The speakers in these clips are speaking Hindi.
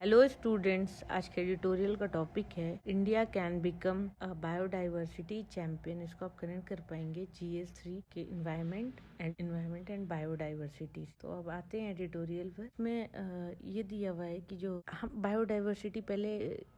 हेलो स्टूडेंट्स, आज के एडिटोरियल का टॉपिक है India can become a biodiversity champion. इसको आप कनेक्ट कर पाएंगे GS3 के इन्वायरमेंट एंड बायोडाइवर्सिटी। तो अब आते हैं एडिटोरियल पर। इसमें ये दिया हुआ है कि जो हम बायोडाइवर्सिटी, पहले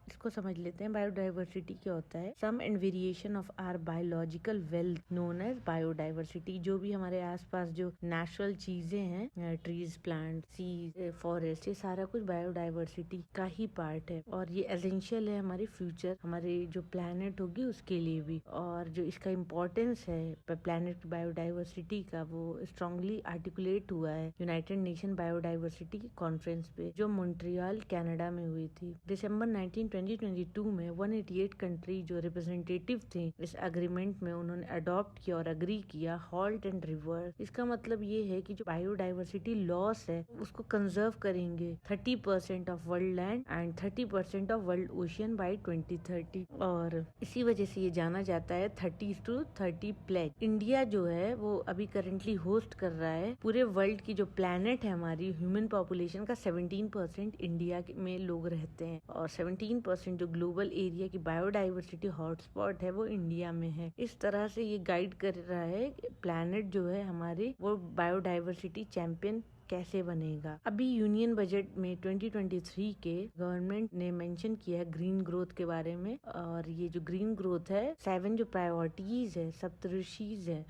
इसको समझ लेते हैं। बायोडाइवर्सिटी क्या होता है? Sum and variation of our biological wealth known as biodiversity. जो भी हमारे आसपास जो नेचुरल चीजें हैं, ट्रीज, प्लांट, सी, फॉरेस्ट, ये सारा कुछ बायोडाइवर्सिटी का ही पार्ट है और ये एसेंशियल है हमारे फ्यूचर, हमारे जो प्लैनेट होगी उसके लिए भी। और जो इसका इम्पोर्टेंस है प्लैनेट बायोडाइवर्सिटी का, वो स्ट्रांगली आर्टिकुलेट हुआ है यूनाइटेड नेशन बायोडाइवर्सिटी कॉन्फ्रेंस पे, जो मॉन्ट्रियल कनाडा में हुई थी दिसंबर 2022 में। 188 कंट्री जो रिप्रेजेंटेटिव थे इस अग्रीमेंट में, उन्होंने अडॉप्ट किया और अग्री किया हॉल्ट एंड रिवर्स। इसका मतलब ये है कि जो बायोडाइवर्सिटी लॉस है उसको कंजर्व करेंगे 30% of world land and 30% of world ocean by 2030। और इसी वजह से ये जाना जाता है 30-30 प्लेज। इंडिया जो है वो अभी करंटली होस्ट कर रहा है पूरे वर्ल्ड की जो प्लैनेट है, हमारी ह्यूमन पॉपुलेशन का 17% इंडिया में लोग रहते हैं और 17% जो ग्लोबल एरिया की बायोडाइवर्सिटी हॉटस्पॉट है वो इंडिया में है। इस तरह से ये गाइड कर रहा है प्लैनेट जो है हमारे, वो बायोडाइवर्सिटी चैंपियन कैसे बनेगा। अभी यूनियन बजट में 2023 के गवर्नमेंट ने मेंशन किया है ग्रीन ग्रोथ के बारे में। और ये जो ग्रीन ग्रोथ है, 7 जो प्रायोरिटीज है, सप्तऋषिज है,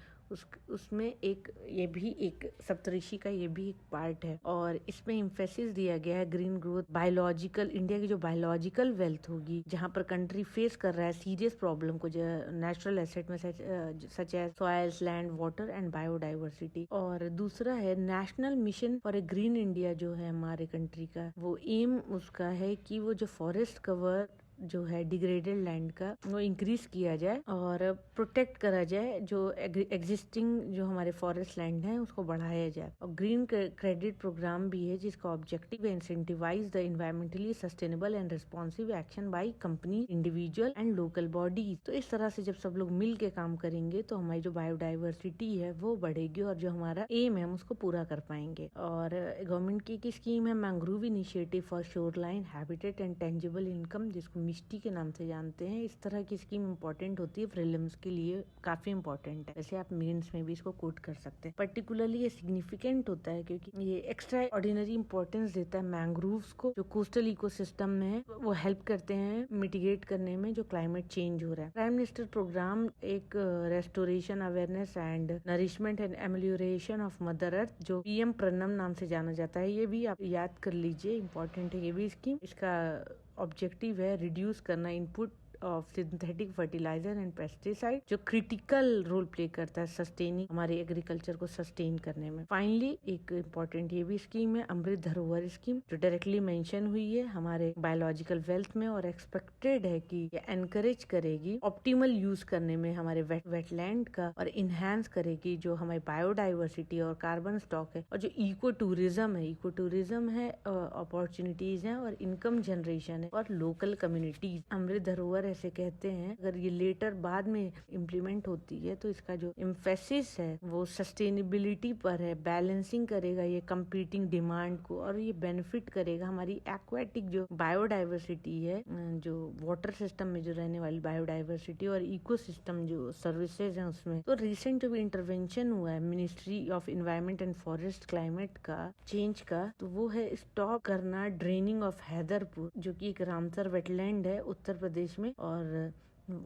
उसमें ये भी एक सप्तऋषि का ये भी एक पार्ट है। और इसमें इम्फेसिस दिया गया है ग्रीन ग्रोथ, बायोलॉजिकल, इंडिया की जो बायोलॉजिकल वेल्थ होगी, जहाँ पर कंट्री फेस कर रहा है सीरियस प्रॉब्लम को नेचुरल एसेट में, such as soils, land, water and biodiversity. और दूसरा है national mission for a green India, जो है हमारे कंट्री का, वो एम उसका है कि वो जो फॉरेस्ट कवर जो है डिग्रेडेड लैंड का, वो इंक्रीज किया जाए और प्रोटेक्ट करा जाए। जो एग्जिस्टिंग जो हमारे फॉरेस्ट लैंड है उसको बढ़ाया जाए। और ग्रीन क्रेडिट प्रोग्राम भी है जिसका ऑब्जेक्टिव है incentivise the environmentally sustainable and responsive action by company, individual and local bodies. तो इस तरह से जब सब लोग मिल के काम करेंगे तो हमारी जो बायोडाइवर्सिटी है वो बढ़ेगी और जो हमारा एम है हम उसको पूरा कर पाएंगे। और गवर्नमेंट की स्कीम है mangrove initiative for shoreline habitat and tangible income, जिसको मिष्टी के नाम से जानते हैं। इस तरह की स्कीम इम्पोर्टेंट होती है, प्रीलिम्स के लिए काफी इम्पोर्टेंट है। वैसे आप मेंस में भी इसको कोट कर सकते हैं। पर्टिकुलरली ये सिग्निफिकेंट होता है क्योंकि ये एक्स्ट्रा ऑर्डिनरी इंपॉर्टेंस देता है मैंग्रोव्स को, जो कोस्टल इकोसिस्टम में है, वो हेल्प करते हैं मिटिगेट करने में जो क्लाइमेट चेंज हो रहा है। प्राइम मिनिस्टर प्रोग्राम एक restoration, awareness and nourishment and एमेलियोरेशन of mother earth, जो PM प्रनम नाम से जाना जाता है, ये भी आप याद कर लीजिए, इंपॉर्टेंट है ये भी स्कीम। इसका ऑब्जेक्टिव है रिड्यूस करना input of synthetic fertiliser and pesticide, जो क्रिटिकल रोल प्ले करता है सस्टेनिंग, हमारे एग्रीकल्चर को सस्टेन करने में। फाइनली एक इम्पोर्टेंट ये भी स्कीम है अमृत धरोहर स्कीम, जो डायरेक्टली मेंशन हुई है हमारे बायोलॉजिकल वेल्थ में और एक्सपेक्टेड है कि ये एनकरेज करेगी ऑप्टिमल यूज करने में हमारे वेटलैंड का, और इनहेंस करेगी जो हमारी बायोडाइवर्सिटी और कार्बन स्टॉक है। और जो इको टूरिज्म है अपॉर्चुनिटीज है और इनकम जनरेशन है और लोकल कम्युनिटीज। अमृत धरोहर ऐसे कहते हैं, अगर ये लेटर बाद में इम्प्लीमेंट होती है तो इसका जो इम्फेसिस है वो सस्टेनेबिलिटी पर है, बैलेंसिंग करेगा ये कंपीटिंग डिमांड को, और ये बेनिफिट करेगा हमारी एक्वाटिक जो बायोडाइवर्सिटी है, जो वाटर सिस्टम में जो रहने वाली बायोडाइवर्सिटी और इकोसिस्टम जो सर्विसेज हैं उसमें। तो रिसेंट जो भी इंटरवेंशन हुआ है ministry of environment and forest climate का चेंज का, तो वो है स्टॉप करना ड्रेनिंग ऑफ हैदरपुर, जो कि एक रामसर वेटलैंड है उत्तर प्रदेश में। और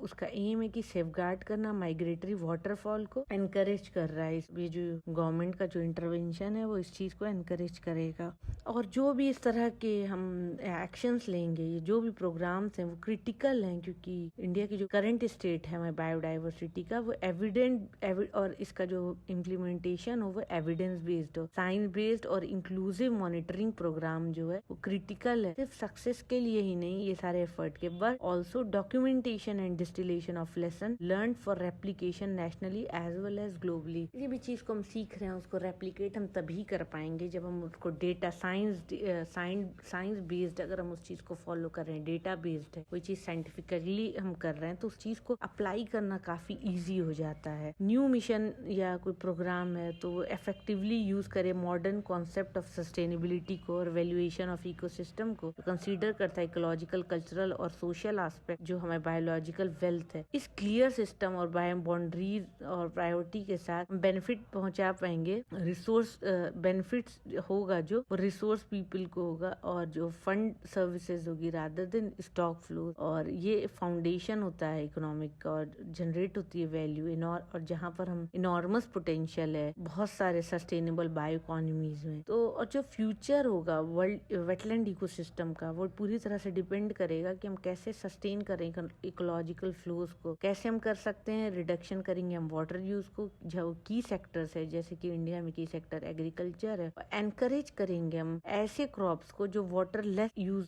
उसका एम है कि सेफगार्ड करना माइग्रेटरी वाटरफॉल को एनकरेज कर रहा है। ये जो गवर्नमेंट का जो इंटरवेंशन है वो इस चीज को एनकरेज करेगा। और जो भी इस तरह के हम एक्शंस लेंगे, ये जो भी प्रोग्राम्स हैं वो क्रिटिकल हैं, क्योंकि इंडिया की जो करंट स्टेट है हमारी बायोडाइवर्सिटी का वो और इसका जो इम्प्लीमेंटेशन हो वो एविडेंस बेस्ड हो, साइंस बेस्ड और इंक्लूसिव मॉनिटरिंग प्रोग्राम जो है वो क्रिटिकल है, सिर्फ सक्सेस के लिए ही नहीं ये सारे एफर्ट के, but also documentation and distillation of lesson learn for replication nationally as well as globally. किसी भी चीज को हम सीख रहे हैं उसको रेप्लीकेट हम तभी कर पाएंगे जब हम उसको डेटा साइंस बेस्ड, अगर हम उस चीज को फॉलो कर रहे हैं, डेटा बेस्ड है, कोई चीज साइंटिफिकली हम कर रहे हैं तो उस चीज को अप्लाई करना काफी इजी हो जाता है। न्यू मिशन या कोई प्रोग्राम है तो वो इफेक्टिवली यूज करे मॉडर्न कॉन्सेप्ट ऑफ सस्टेनेबिलिटी को और वैल्यूएशन ऑफ इकोसिस्टम को, कंसीडर करता है इकोलॉजिकल, कल्चरल और सोशल एस्पेक्ट जो हमारे बायोलॉजिकल वेल्थ है। इस क्लियर सिस्टम और बाउंड्रीज और प्रायोरिटी के साथ बेनिफिट पहुंचा पाएंगे। रिसोर्स बेनिफिट्स होगा जो रिसोर्स पीपल को होगा और जो फंड सर्विसेज होगी रादर देन स्टॉक फ्लो, और ये फाउंडेशन होता है इकोनॉमिक और जनरेट होती है वैल्यू और जहाँ पर हम इनॉर्मस पोटेंशियल है बहुत सारे सस्टेनेबल बायो इकोनॉमीज में। तो और जो फ्यूचर होगा वर्ल्ड वेटलैंड इकोसिस्टम का वो पूरी तरह से डिपेंड करेगा कि हम कैसे सस्टेन करें इकोलॉजिकल फ्लोज को, कैसे हम कर सकते हैं रिडक्शन करेंगे हम वाटर यूज को, जो की सेक्टर्स है जैसे कि इंडिया में की सेक्टर एग्रीकल्चर है, एनकरेज करेंगे हम ऐसे क्रॉप्स को जो वाटर लेस यूज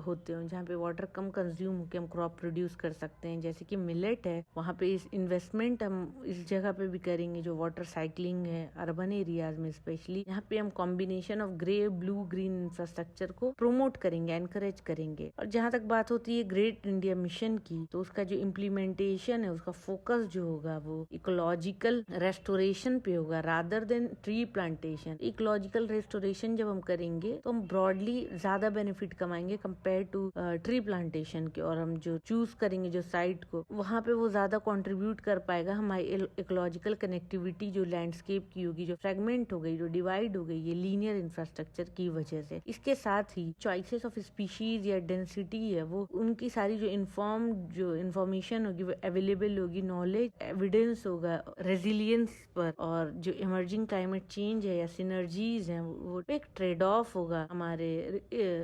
होते हो, जहाँ पे वाटर कम कंज्यूम होकर हम क्रॉप प्रोड्यूस कर सकते हैं, जैसे कि मिलेट है। वहाँ पे इस इन्वेस्टमेंट हम इस जगह पे भी करेंगे जो वाटर साइकिलिंग है अर्बन एरियाज में स्पेशली। यहाँ पे हम combination of grey blue green infrastructure को प्रोमोट करेंगे, एनकरेज करेंगे। और जहाँ तक बात होती है ग्रेट इंडिया मिशन की, तो उसका जो इम्प्लीमेंटेशन है उसका फोकस जो होगा वो इकोलॉजिकल रेस्टोरेशन पे होगा rather than tree plantation. Ecological restoration जब हम करेंगे तो हम ब्रॉडली ज्यादा बेनिफिट कमाएंगे कंपेयर टू ट्री प्लांटेशन के, और हम जो चूज करेंगे जो साइट को वहाँ पे वो ज्यादा कंट्रीब्यूट कर पाएगा हमारी इकोलॉजिकल कनेक्टिविटी जो लैंडस्केप की होगी, जो फ्रेगमेंट हो गई, जो डिवाइड हो गई ये लीनियर इंफ्रास्ट्रक्चर की वजह से। इसके साथ ही चॉइसेस ऑफ स्पीशीज या डेंसिटी है वो उनकी सारी जो इंफॉर्मेशन होगी वो अवेलेबल होगी, नॉलेज एविडेंस होगा रेजिलियंस पर, और जो इमर्जिंग क्लाइमेट चेंज है या सिनर्जीज है वो एक ट्रेड ऑफ होगा हमारे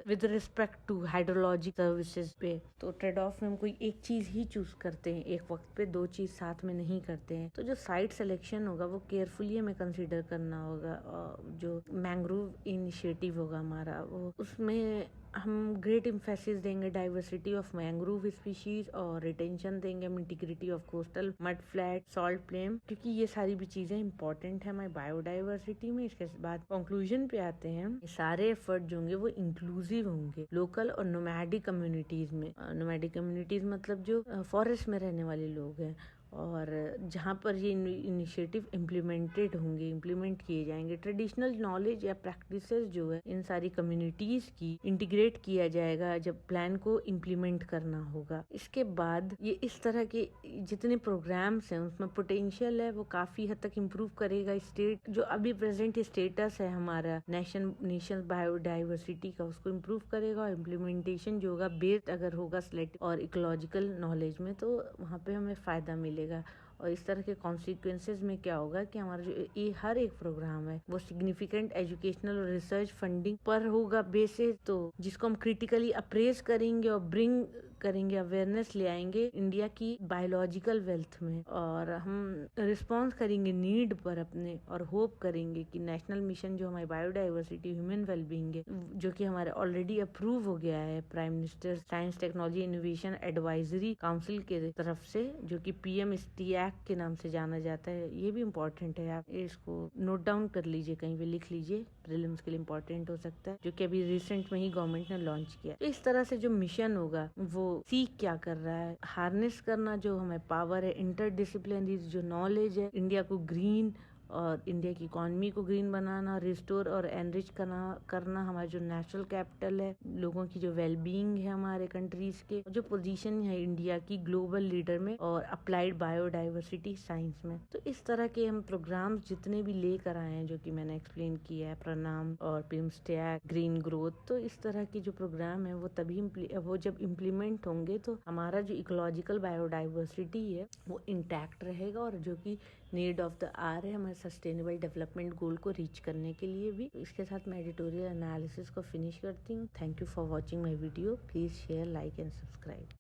with respect to hydrologic services पे। तो ट्रेड ऑफ में हम कोई एक चीज ही चूज करते हैं, एक वक्त पे दो चीज साथ में नहीं करते हैं। तो जो साइट सिलेक्शन होगा वो केयरफुली हमें कंसीडर करना होगा। और जो मैंग्रोव इनिशिएटिव होगा हमारा वो उसमें हम ग्रेट इम्फेसिस देंगे डाइवर्सिटी ऑफ मैंग्रोव स्पीशीज और रिटेंशन देंगे हम integrity of coastal mud flat salt plain, क्योंकि ये सारी भी चीजें इंपॉर्टेंट है हमारी बायोडाइवर्सिटी में। इसके बाद कंक्लूजन पे आते हैं। ये सारे एफर्ट जो होंगे वो इंक्लूसिव होंगे लोकल और नोमैडिक कम्युनिटीज में। नोमैडिक कम्युनिटीज मतलब जो फॉरेस्ट में रहने वाले लोग हैं, और जहाँ पर ये इनिशिएटिव इम्प्लीमेंट किए जाएंगे। ट्रेडिशनल नॉलेज या प्रैक्टिसेस जो है इन सारी कम्युनिटीज की इंटीग्रेट किया जाएगा जब प्लान को इम्प्लीमेंट करना होगा। इसके बाद ये इस तरह के जितने प्रोग्राम्स हैं उसमें पोटेंशियल है वो काफी हद तक इम्प्रूव करेगा स्टेट जो अभी प्रेजेंट स्टेटस है हमारा नेशनल बायोडाइवर्सिटी का, उसको इम्प्रूव करेगा। और इम्प्लीमेंटेशन जो होगा बेस्ड अगर होगा सिलेक्टिव और इकोलॉजिकल नॉलेज में तो वहाँ पे हमें फायदा मिलेगा। और इस तरह के कॉन्सिक्वेंसेज में क्या होगा कि हमारा जो ये हर एक प्रोग्राम है वो सिग्निफिकेंट एजुकेशनल और रिसर्च फंडिंग पर होगा बेसिस, तो जिसको हम क्रिटिकली अप्रेज करेंगे और ब्रिंग करेंगे, अवेयरनेस ले आएंगे इंडिया की बायोलॉजिकल वेल्थ में। और हम रिस्पॉन्स करेंगे नीड पर अपने, और होप करेंगे कि नेशनल मिशन जो हमारी बायोडाइवर्सिटी ह्यूमन वेलबींग है जो कि हमारे ऑलरेडी अप्रूव हो गया है prime minister science technology innovation advisory council के तरफ से, जो कि PM STEAC के नाम से जाना जाता है। ये भी इम्पोर्टेंट है, आप इसको नोट डाउन कर लीजिए, कहीं पे लिख लीजिए, प्रीलिम्स के लिए इम्पोर्टेंट हो सकता है, जो कि अभी रिसेंट में ही गवर्नमेंट ने लॉन्च किया। तो इस तरह से जो मिशन होगा वो सीख क्या कर रहा है, हार्नेस करना जो हमें पावर है, इंटरडिसिप्लिनरी जो नॉलेज है, इंडिया को ग्रीन और इंडिया की इकोनॉमी को ग्रीन बनाना, रिस्टोर और एनरिच करना हमारा जो नेचुरल कैपिटल है, लोगों की जो वेलबींग है हमारे कंट्रीज के, जो पोजीशन है इंडिया की ग्लोबल लीडर में और अप्लाइड बायोडाइवर्सिटी साइंस में। तो इस तरह के हम प्रोग्राम्स जितने भी लेकर आए हैं जो कि मैंने एक्सप्लेन किया है, प्रणाम और PM STEAC, ग्रीन ग्रोथ, तो इस तरह की जो प्रोग्राम है वो तभी वो जब इम्प्लीमेंट होंगे तो हमारा जो इकोलॉजिकल बायोडाइवर्सिटी है वो इंटैक्ट रहेगा, और जो कि नीड ऑफ द आवर है हमारे सस्टेनेबल डेवलपमेंट गोल को रीच करने के लिए भी। इसके साथ मैं एडिटोरियल एनालिसिस को फिनिश करती हूँ। Thank you for watching my video. Please share, like and subscribe.